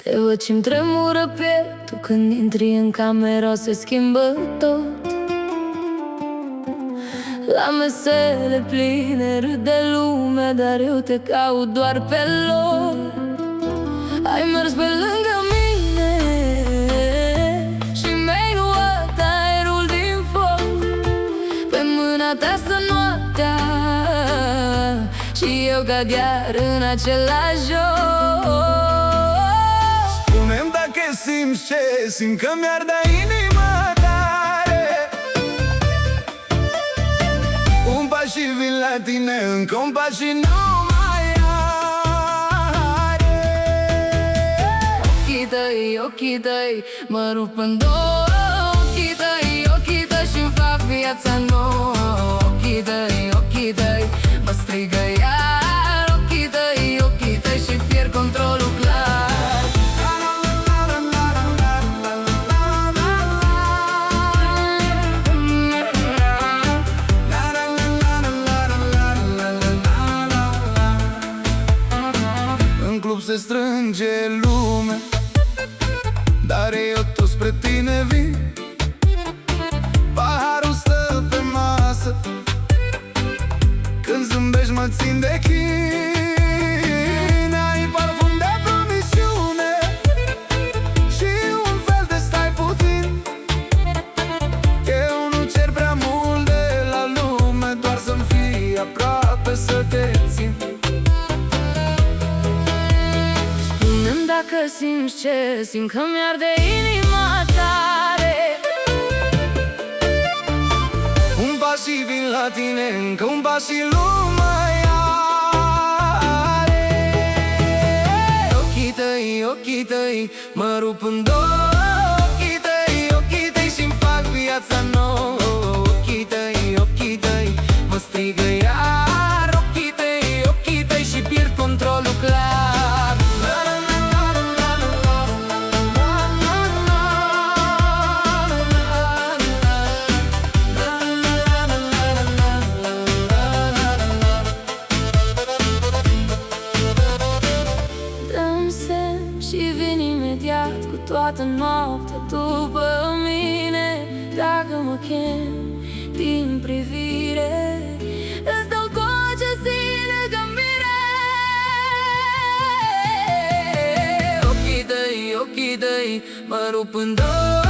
Te văd și-mi tremură pieptul când intri în cameră, se schimbă tot. La mesele pline râde lumea, dar eu te caut doar pe loc. Ai mers pe lângă mine și mi-ai luat aerul din foc. Pe mâna ta stă noaptea și eu cad iar în același joc. Spune-mi dacă simți ce simt, că mi-arde inima tare. Un pas și vin la tine, încă un pas și nu mai are. Ochii tăi mă rup în două. Ochii tăi și-mi fac viața nouă. Ochii tăi mă strigă iar. Ochii tăi și pierd controlul clar. În club se strânge lumea, dar eu tot spre tine vin. Paharul stă pe masă, când zâmbești mă țin de chin. Ai parfum de promisiune și un fel de stai puțin. Eu nu cer prea mult de la lume, doar să-mi fii aproape, să te țin. Spune-mi dacă simți ce simt, că mi-arde inima tare. Un pas și vin la tine, încă un pas și lumea are. Ochii tăi mă rup în două. Ochii tăi și-mi fac viața nouă. Ochii tăi mă strigă iar. Ochii tăi și pierd controlul clar. Dă-mi semn și vin imediat, cu toată noaptea după mine. Dacă mă chem din privire, îți dau coace zile de mine. Ochii tăi mă rup în două.